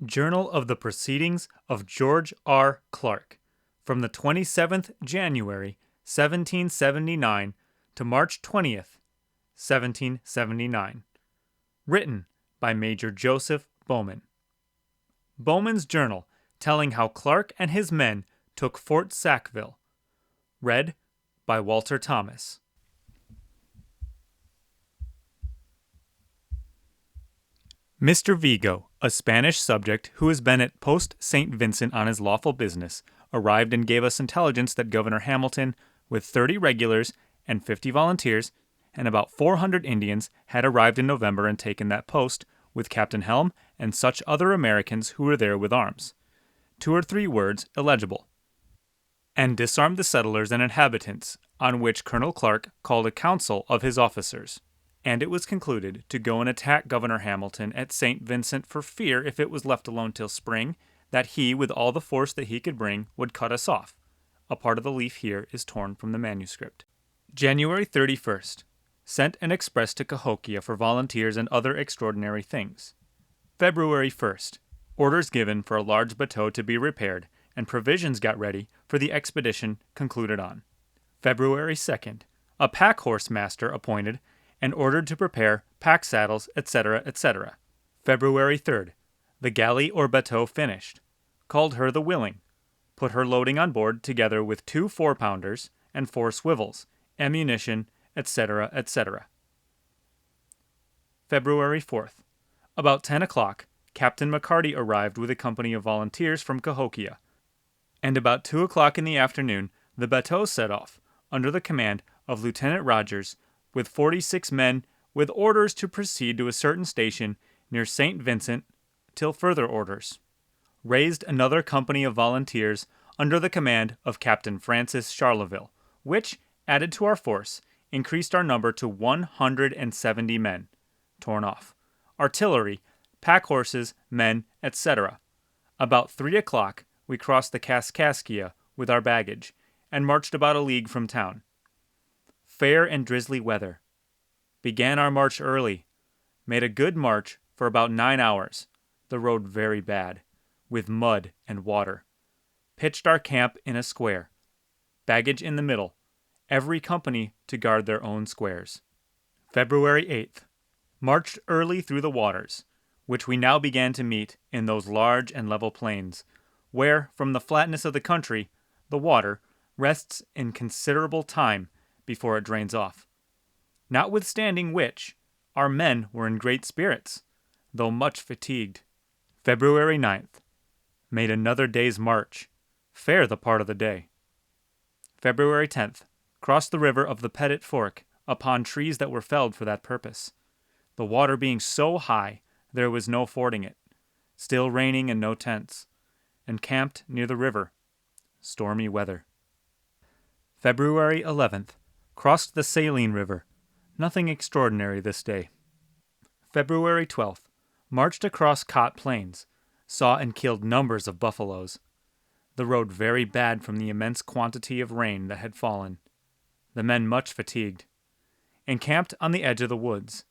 Journal of the Proceedings of George R. Clark, from the 27th January, 1779 to March 20th, 1779. Written by Major Joseph Bowman. Bowman's Journal, telling how Clark and his men took Fort Sackville. Read by Walter Thomas. Mr. Vigo, a Spanish subject who has been at Post St. Vincent on his lawful business, arrived and gave us intelligence that Governor Hamilton, with 30 regulars and 50 volunteers, and about 400 Indians, had arrived in November and taken that post, with Captain Helm and such other Americans who were there with arms. 2 or 3 words illegible. And disarmed the settlers and inhabitants, on which Colonel Clark called a council of his officers. And it was concluded to go and attack Governor Hamilton at St. Vincent for fear, if it was left alone till spring, that he, with all the force that he could bring, would cut us off. A part of the leaf here is torn from the manuscript. January 31st. Sent an express to Cahokia for volunteers and other extraordinary things. February 1st. Orders given for a large bateau to be repaired, and provisions got ready for the expedition concluded on. February 2nd. A pack-horse master appointed, and ordered to prepare pack saddles, etc., etc. February 3rd. The galley or bateau finished. Called her the Willing. Put her loading on board together with 2 4-pounders and 4 swivels, ammunition, etc., etc. February 4th. About 10 o'clock, Captain McCarty arrived with a company of volunteers from Cahokia, and about 2 o'clock in the afternoon the bateau set off, under the command of Lieutenant Rogers, with 46 men, with orders to proceed to a certain station near St. Vincent till further orders. Raised another company of volunteers under the command of Captain Francis Charleville, which, added to our force, increased our number to 170 men. Torn off. Artillery, pack horses, men, etc. About 3 o'clock we crossed the Kaskaskia with our baggage, and marched about a league from town. Fair and drizzly weather. Began our march early. Made a good march for about 9 hours. The road very bad, with mud and water. Pitched our camp in a square. Baggage in the middle. Every company to guard their own squares. February 8th. Marched early through the waters, which we now began to meet in those large and level plains, where, from the flatness of the country, the water rests in considerable time before it drains off. Notwithstanding which, our men were in great spirits, though much fatigued. February 9th. Made another day's march. Fair the part of the day. February 10th. Crossed the river of the Pettit Fork upon trees that were felled for that purpose. The water being so high, there was no fording it. Still raining and no tents. Encamped near the river. Stormy weather. February 11th. Crossed the Saline River. Nothing extraordinary this day. February 12th. Marched across Cot Plains. Saw and killed numbers of buffaloes. The road very bad from the immense quantity of rain that had fallen. The men much fatigued. Encamped on the edge of the woods.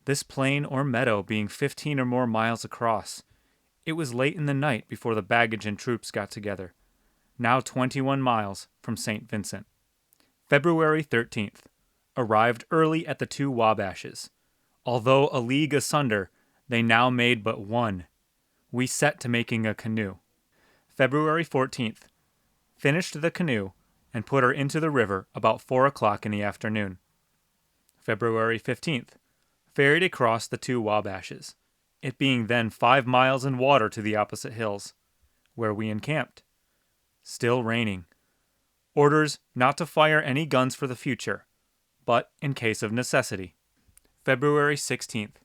This plain or meadow being 15 or more miles across. It was late in the night before the baggage and troops got together. Now 21 miles from St. Vincent. February 13th. Arrived early at the 2 Wabashes. Although a league asunder, they now made but one. We set to making a canoe. February 14th. Finished the canoe and put her into the river about 4 o'clock in the afternoon. February 15th. Ferried across the 2 Wabashes, it being then 5 miles in water to the opposite hills, where we encamped. Still raining. Orders not to fire any guns for the future, but in case of necessity. February 16th.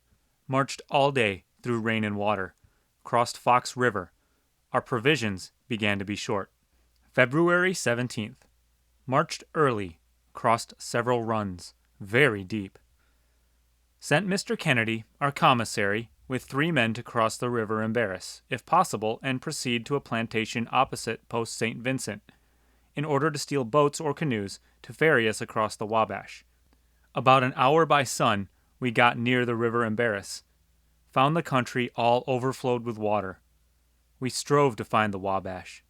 Marched all day through rain and water. Crossed Fox River. Our provisions began to be short. February 17th. Marched early. Crossed several runs. Very deep. Sent Mr. Kennedy, our commissary, with 3 men to cross the river Embarrass, if possible, and proceed to a plantation opposite Post St. Vincent, in order to steal boats or canoes to ferry us across the Wabash. About an hour by sun, we got near the river Embarrass. Found the country all overflowed with water. We strove to find the Wabash.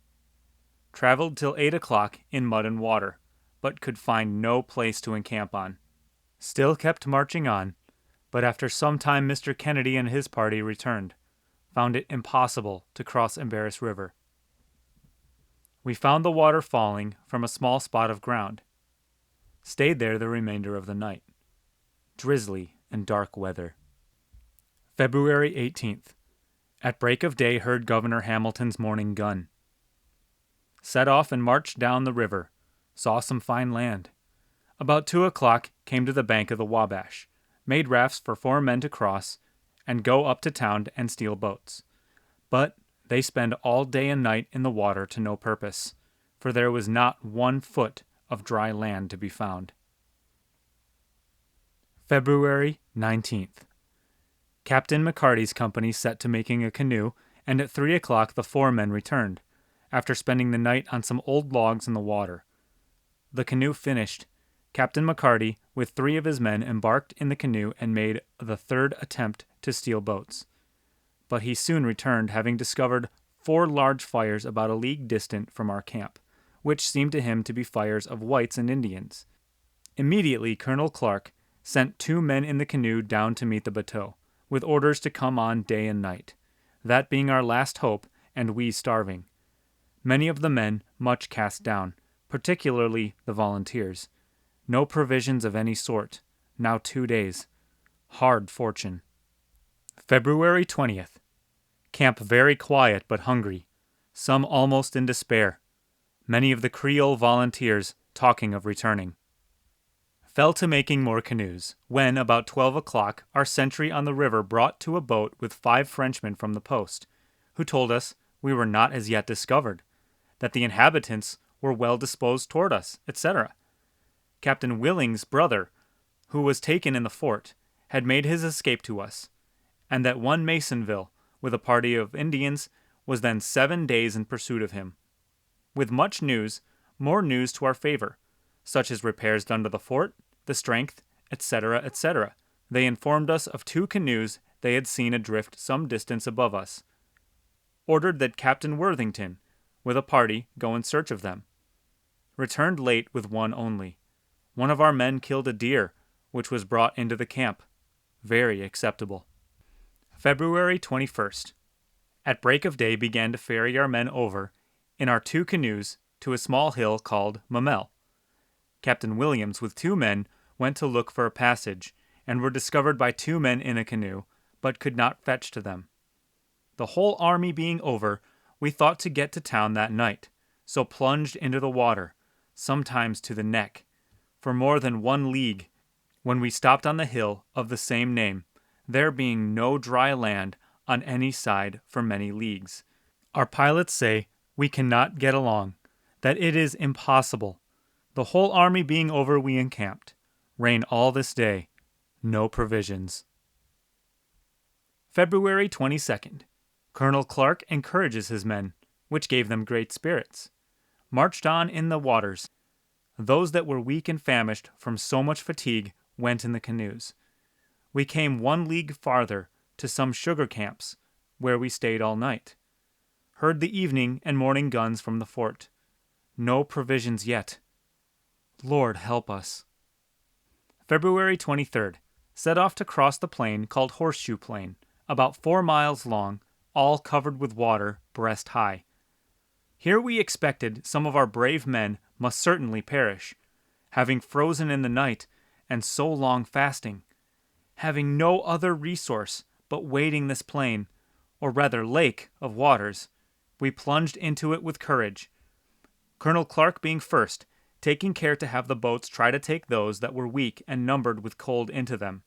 Traveled till 8 o'clock in mud and water, but could find no place to encamp on. Still kept marching on, but after some time Mr. Kennedy and his party returned. Found it impossible to cross Embarrass River. We found the water falling from a small spot of ground. Stayed there the remainder of the night. Drizzly and dark weather. February 18th. At break of day heard Governor Hamilton's morning gun. Set off and marched down the river. Saw some fine land. About 2 o'clock came to the bank of the Wabash. Made rafts for 4 men to cross and go up to town and steal boats. But they spend all day and night in the water to no purpose, for there was not 1 foot of dry land to be found. February 19th. Captain McCarty's company set to making a canoe, and at 3 o'clock the 4 men returned, after spending the night on some old logs in the water. The canoe finished. Captain McCarty, with 3 of his men, embarked in the canoe and made the 3rd attempt to steal boats. But he soon returned, having discovered 4 large fires about a league distant from our camp, which seemed to him to be fires of whites and Indians. Immediately Colonel Clark sent 2 men in the canoe down to meet the bateau, with orders to come on day and night, that being our last hope, and we starving. Many of the men much cast down, particularly the volunteers. No provisions of any sort, now 2 days. Hard fortune. February 20th. Camp very quiet but hungry, some almost in despair. Many of the Creole volunteers talking of returning. Fell to making more canoes, when, about 12 o'clock, our sentry on the river brought to a boat with 5 Frenchmen from the post, who told us we were not as yet discovered, that the inhabitants were well disposed toward us, etc. Captain Willing's brother, who was taken in the fort, had made his escape to us, and that one Masonville, with a party of Indians, was then 7 days in pursuit of him. With much news, more news to our favor, such as repairs done to the fort, the strength, etc., etc. They informed us of 2 canoes they had seen adrift some distance above us. Ordered that Captain Worthington, with a party, go in search of them. Returned late with 1 only. One of our men killed a deer, which was brought into the camp. Very acceptable. February 21st. At break of day began to ferry our men over, in our 2 canoes, to a small hill called Mamel. Captain Williams, with 2 men, went to look for a passage, and were discovered by 2 men in a canoe, but could not fetch to them. The whole army being over, we thought to get to town that night, so plunged into the water, sometimes to the neck, for more than 1 league, when we stopped on the hill of the same name, there being no dry land on any side for many leagues. Our pilots say we cannot get along, that it is impossible. The whole army being over, we encamped. Rain all this day. No provisions. February 22nd. Colonel Clark encourages his men, which gave them great spirits. Marched on in the waters. Those that were weak and famished from so much fatigue went in the canoes. We came 1 league farther to some sugar camps, where we stayed all night. Heard the evening and morning guns from the fort. No provisions yet. Lord help us. February 23rd. Set off to cross the plain called Horseshoe Plain, about 4 miles long, all covered with water, breast high. Here we expected some of our brave men must certainly perish, having frozen in the night and so long fasting, having no other resource but wading this plain, or rather lake, of waters. We plunged into it with courage, Colonel Clark being first, taking care to have the boats try to take those that were weak and numbered with cold into them.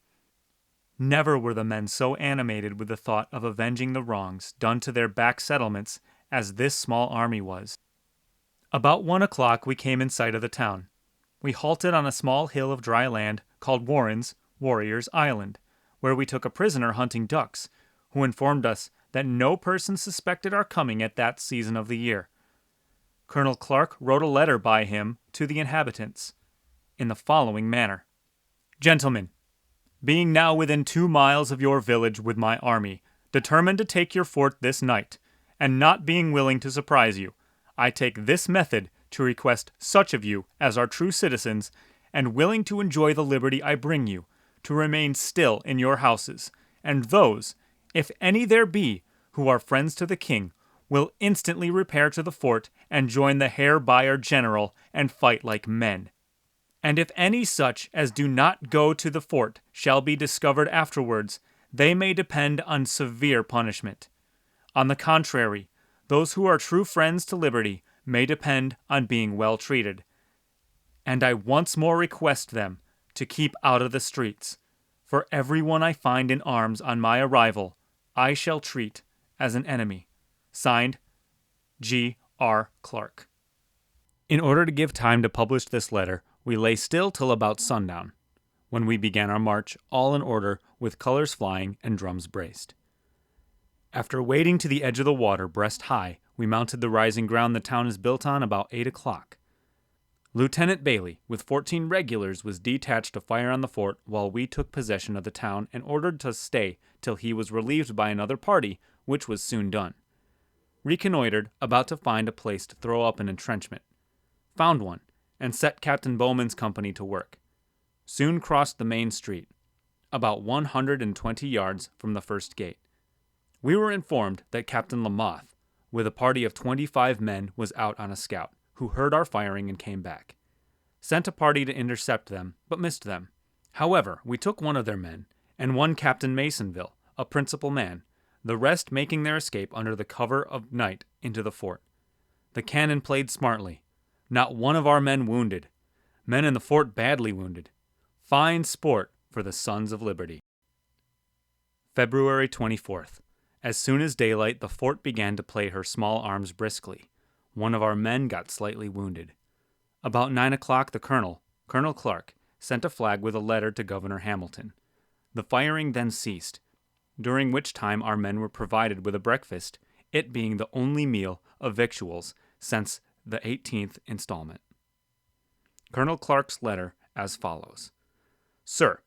Never were the men so animated with the thought of avenging the wrongs done to their back settlements as this small army was. About 1 o'clock we came in sight of the town. We halted on a small hill of dry land called Warren's Warriors' Island, where we took a prisoner hunting ducks, who informed us that no person suspected our coming at that season of the year. Colonel Clark wrote a letter by him to the inhabitants, in the following manner: Gentlemen, being now within 2 miles of your village with my army, determined to take your fort this night, and not being willing to surprise you, I take this method to request such of you as are true citizens and willing to enjoy the liberty I bring you, to remain still in your houses, and those, if any there be, who are friends to the king, will instantly repair to the fort and join the Herr Bayer General and fight like men. And if any such as do not go to the fort shall be discovered afterwards, they may depend on severe punishment. On the contrary, those who are true friends to liberty may depend on being well treated. And I once more request them to keep out of the streets, for everyone I find in arms on my arrival, I shall treat as an enemy. Signed, G. R. Clark. In order to give time to publish this letter, we lay still till about sundown, when we began our march, all in order, with colors flying and drums braced. After wading to the edge of the water breast high, we mounted the rising ground the town is built on about 8 o'clock. Lieutenant Bailey, with 14 regulars, was detached to fire on the fort while we took possession of the town and ordered to stay till he was relieved by another party, which was soon done. Reconnoitered, about to find a place to throw up an entrenchment. Found one, and set Captain Bowman's company to work. Soon crossed the main street, about 120 yards from the first gate. We were informed that Captain Lamoth, with a party of 25 men, was out on a scout, who heard our firing and came back. Sent a party to intercept them, but missed them. However, we took one of their men, and one Captain Masonville, a principal man, the rest making their escape under the cover of night into the fort. The cannon played smartly. Not one of our men wounded. Men in the fort badly wounded. Fine sport for the Sons of Liberty. February 24th. As soon as daylight, the fort began to play her small arms briskly. One of our men got slightly wounded. About 9 o'clock, the Colonel Clark, sent a flag with a letter to Governor Hamilton. The firing then ceased, during which time our men were provided with a breakfast, it being the only meal of victuals since the 18th installment. Colonel Clark's letter as follows. Sir,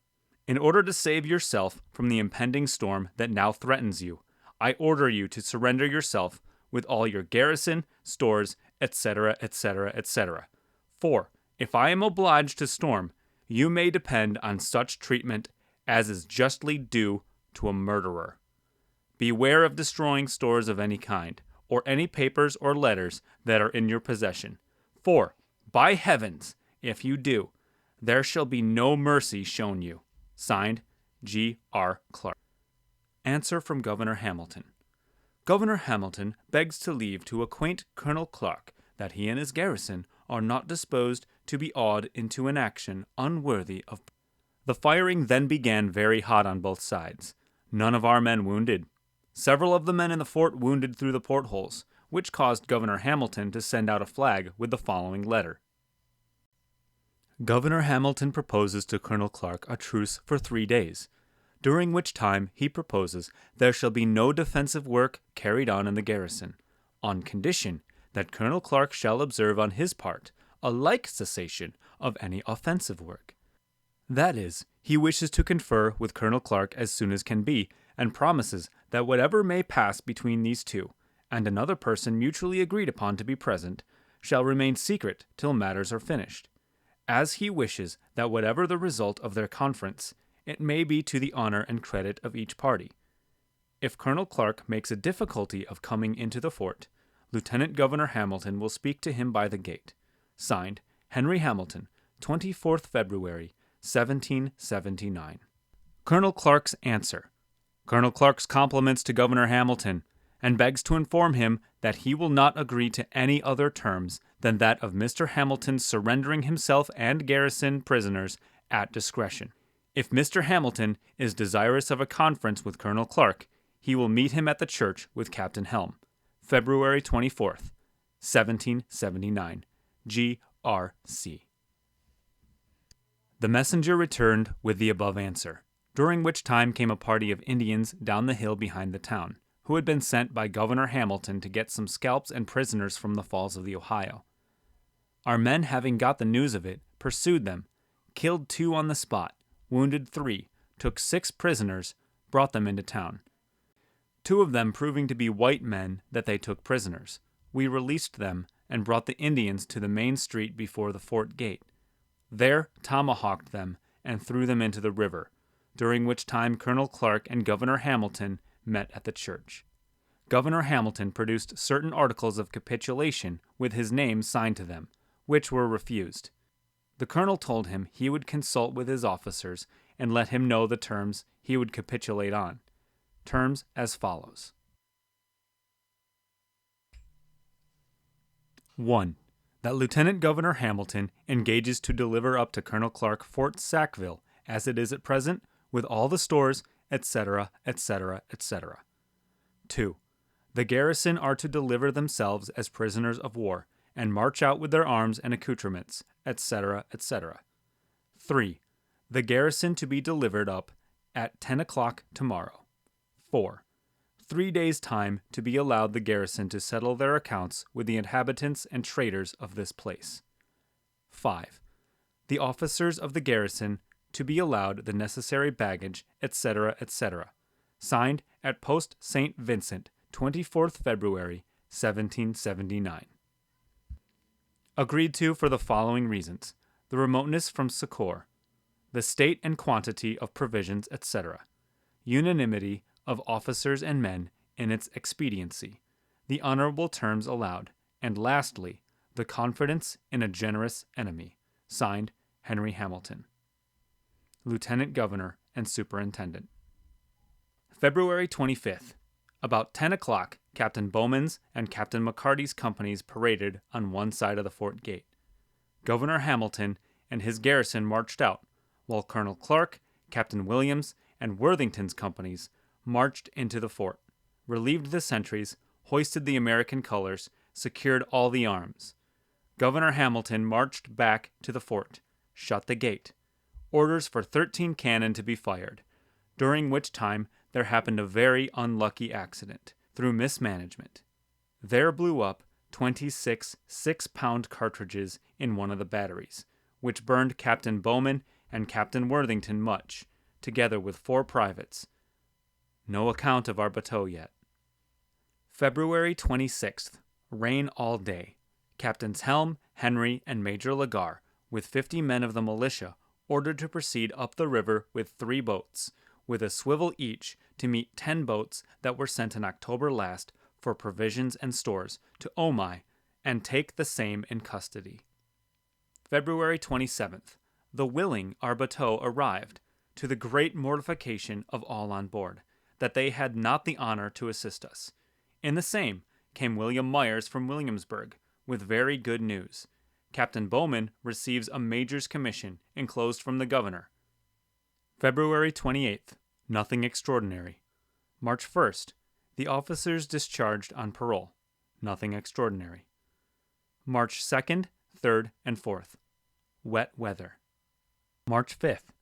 in order to save yourself from the impending storm that now threatens you, I order you to surrender yourself with all your garrison, stores, etc., etc., etc. For, if I am obliged to storm, you may depend on such treatment as is justly due to a murderer. Beware of destroying stores of any kind, or any papers or letters that are in your possession. For, by heavens, if you do, there shall be no mercy shown you. Signed, G. R. Clark. Answer from Governor Hamilton. Governor Hamilton begs to leave to acquaint Colonel Clark that he and his garrison are not disposed to be awed into an action unworthy of. The firing then began very hot on both sides. None of our men wounded. Several of the men in the fort wounded through the portholes, which caused Governor Hamilton to send out a flag with the following letter. Governor Hamilton proposes to Colonel Clark a truce for 3 days, during which time he proposes there shall be no defensive work carried on in the garrison, on condition that Colonel Clark shall observe on his part a like cessation of any offensive work. That is, he wishes to confer with Colonel Clark as soon as can be, and promises that whatever may pass between these two, and another person mutually agreed upon to be present, shall remain secret till matters are finished, as he wishes that whatever the result of their conference, it may be to the honor and credit of each party. If Colonel Clark makes a difficulty of coming into the fort, Lieutenant Governor Hamilton will speak to him by the gate. Signed, Henry Hamilton, 24th February, 1779. Colonel Clark's answer. Colonel Clark's compliments to Governor Hamilton, and begs to inform him that he will not agree to any other terms than that of Mr. Hamilton's surrendering himself and garrison prisoners at discretion. If Mr. Hamilton is desirous of a conference with Colonel Clark, he will meet him at the church with Captain Helm. February 24th, 1779. G. R. C. The messenger returned with the above answer, during which time came a party of Indians down the hill behind the town, who had been sent by Governor Hamilton to get some scalps and prisoners from the falls of the Ohio. Our men, having got the news of it, pursued them, killed 2 on the spot, wounded 3, took 6 prisoners, brought them into town. 2 of them proving to be white men that they took prisoners. We released them and brought the Indians to the main street before the fort gate. There tomahawked them and threw them into the river, during which time Colonel Clark and Governor Hamilton met at the church. Governor Hamilton produced certain articles of capitulation with his name signed to them, which were refused. The colonel told him he would consult with his officers and let him know the terms he would capitulate on. Terms as follows. 1. That Lieutenant Governor Hamilton engages to deliver up to Colonel Clark Fort Sackville, as it is at present, with all the stores, etc., etc., etc. 2. The garrison are to deliver themselves as prisoners of war, and march out with their arms and accoutrements, etc., etc. 3. The garrison to be delivered up at 10 o'clock tomorrow. 4. 3 days' time to be allowed the garrison to settle their accounts with the inhabitants and traders of this place. 5. The officers of the garrison to be allowed the necessary baggage, etc., etc. Signed at Post St. Vincent, 24th February, 1779. Agreed to for the following reasons: the remoteness from succor, the state and quantity of provisions, etc., unanimity of officers and men in its expediency, the honorable terms allowed, and lastly, the confidence in a generous enemy. Signed, Henry Hamilton, Lieutenant Governor and Superintendent. February 25th. About 10 o'clock, Captain Bowman's and Captain McCarty's companies paraded on one side of the fort gate. Governor Hamilton and his garrison marched out, while Colonel Clark, Captain Williams, and Worthington's companies marched into the fort, relieved the sentries, hoisted the American colors, secured all the arms. Governor Hamilton marched back to the fort, shut the gate. Orders for 13 cannon to be fired, during which time there happened a very unlucky accident through mismanagement. There blew up 26 6-pound cartridges in one of the batteries, which burned Captain Bowman and Captain Worthington much, together with 4 privates. No account of our bateau yet. February 26th. Rain all day. Captains Helm, Henry, and Major Lagar, with 50 men of the militia, ordered to proceed up the river with 3 boats, with a swivel each, to meet 10 boats that were sent in October last for provisions and stores to Omai, and take the same in custody. February 27th. The Willing, our bateau, arrived, to the great mortification of all on board, that they had not the honor to assist us. In the same came William Myers from Williamsburg, with very good news. Captain Bowman receives a major's commission, enclosed from the governor. February 28th. Nothing extraordinary. March 1st. The officers discharged on parole. Nothing extraordinary. March 2nd, 3rd, and 4th. Wet weather. March 5th.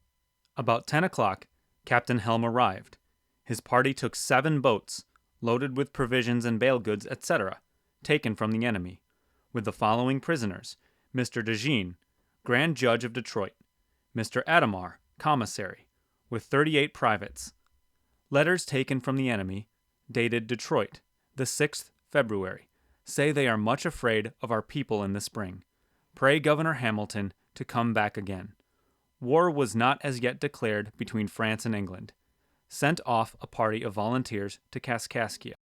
About 10 o'clock, Captain Helm arrived. His party took 7 boats, loaded with provisions and bale goods, etc., taken from the enemy, with the following prisoners: Mr. DeJean, Grand Judge of Detroit; Mr. Adamar, Commissary, with 38 privates. Letters taken from the enemy, dated Detroit, the 6th February, say they are much afraid of our people in the spring. Pray Governor Hamilton to come back again. War was not as yet declared between France and England. Sent off a party of volunteers to Kaskaskia.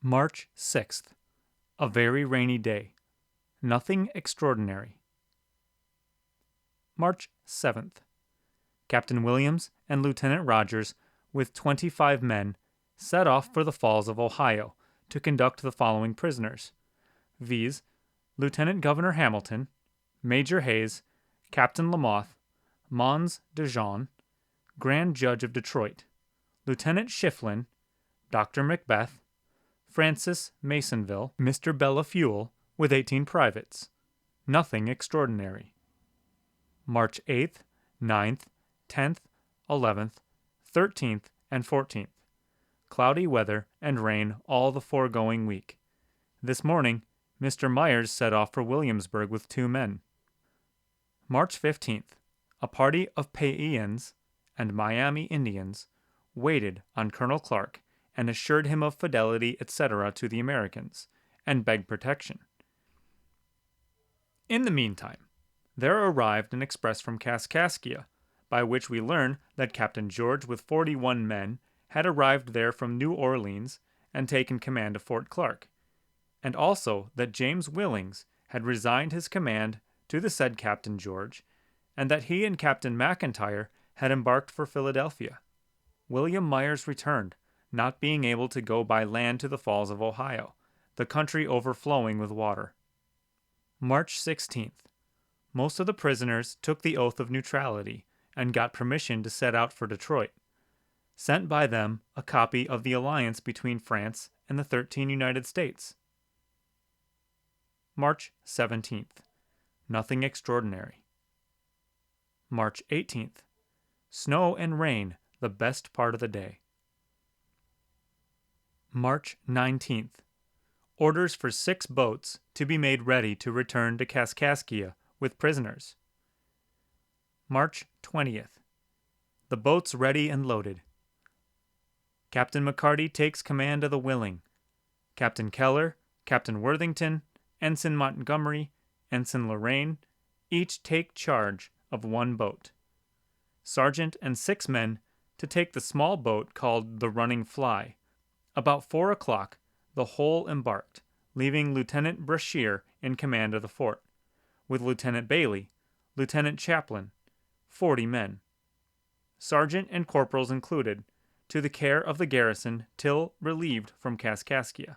March 6th. A very rainy day. Nothing extraordinary. March 7th. Captain Williams and Lieutenant Rogers, with 25 men, set off for the Falls of Ohio to conduct the following prisoners, viz., Lieutenant Governor Hamilton, Major Hayes, Captain Lamoth, Mons DeJean, Grand Judge of Detroit, Lieutenant Schifflin, Dr. Macbeth, Francis Masonville, Mr. Bellafuel, with 18 privates. Nothing extraordinary. March 8th, 9th, 10th, 11th, 13th, and 14th. Cloudy weather and rain all the foregoing week. This morning, Mr. Myers set off for Williamsburg with 2 men. March 15th. A party of Payans and Miami Indians waited on Colonel Clark and assured him of fidelity, etc., to the Americans, and begged protection. In the meantime, there arrived an express from Kaskaskia, by which we learn that Captain George with 41 men had arrived there from New Orleans and taken command of Fort Clark, and also that James Willings had resigned his command to the said Captain George, and that he and Captain McIntyre had embarked for Philadelphia. William Myers returned, not being able to go by land to the Falls of Ohio, the country overflowing with water. March 16th. Most of the prisoners took the oath of neutrality and got permission to set out for Detroit. Sent by them a copy of the alliance between France and the 13 United States. March 17th. Nothing extraordinary. March 18th. Snow and rain, the best part of the day. March 19th. Orders for 6 boats to be made ready to return to Kaskaskia with prisoners. March 20th. The boats ready and loaded. Captain McCarty takes command of the Willing. Captain Keller, Captain Worthington, Ensign Montgomery, Ensign Lorraine, each take charge of 1 boat. Sergeant and 6 men to take the small boat called the Running Fly. About 4 o'clock, the whole embarked, leaving Lieutenant Brashear in command of the fort, with Lieutenant Bailey, Lieutenant Chaplin, 40 men, sergeant and corporals included, to the care of the garrison till relieved from Kaskaskia.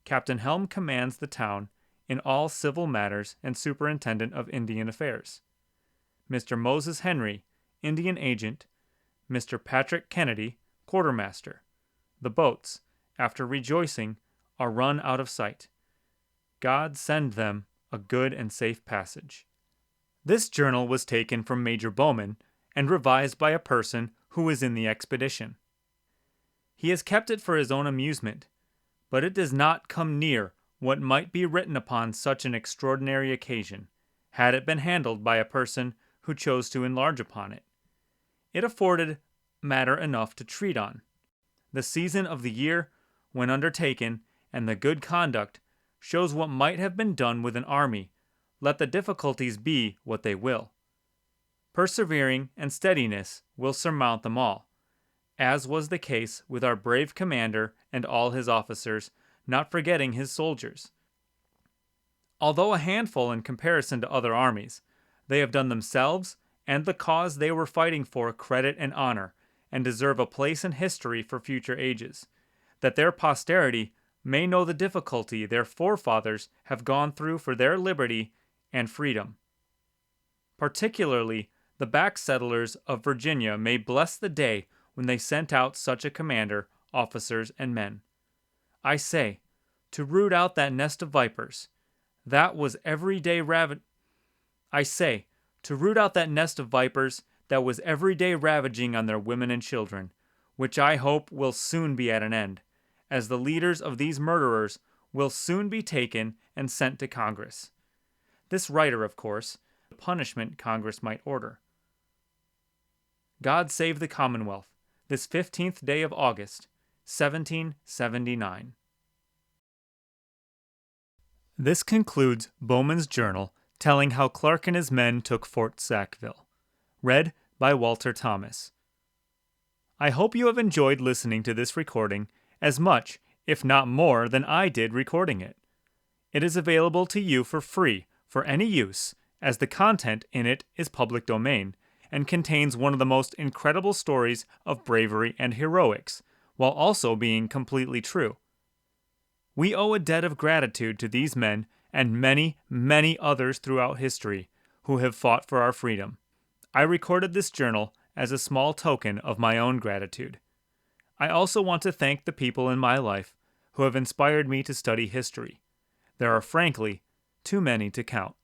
Captain Helm commands the town in all civil matters and superintendent of Indian affairs. Mr. Moses Henry, Indian agent, Mr. Patrick Kennedy, quartermaster. The boats, after rejoicing, are run out of sight. God send them a good and safe passage. This journal was taken from Major Bowman and revised by a person who was in the expedition. He has kept it for his own amusement, but it does not come near what might be written upon such an extraordinary occasion, had it been handled by a person who chose to enlarge upon it. It afforded matter enough to treat on. The season of the year, when undertaken, and the good conduct, shows what might have been done with an army, let the difficulties be what they will. Persevering and steadiness will surmount them all, as was the case with our brave commander and all his officers, not forgetting his soldiers. Although a handful in comparison to other armies, they have done themselves and the cause they were fighting for credit and honor, and deserve a place in history for future ages, that their posterity may know the difficulty their forefathers have gone through for their liberty and freedom. Particularly, the back settlers of Virginia may bless the day when they sent out such a commander, officers, and men. I say, to root out that nest of vipers, that was every day ravaging on their women and children, which I hope will soon be at an end, as the leaders of these murderers will soon be taken and sent to Congress. This writer, of course, the punishment Congress might order. God save the Commonwealth, this 15th day of August, 1779. This concludes Bowman's journal telling how Clark and his men took Fort Sackville. Read by Walter Thomas. I hope you have enjoyed listening to this recording as much, if not more, than I did recording it. It is available to you for free for any use, as the content in it is public domain and contains one of the most incredible stories of bravery and heroics, while also being completely true. We owe a debt of gratitude to these men and many, many others throughout history who have fought for our freedom. I recorded this journal as a small token of my own gratitude. I also want to thank the people in my life who have inspired me to study history. There are frankly too many to count.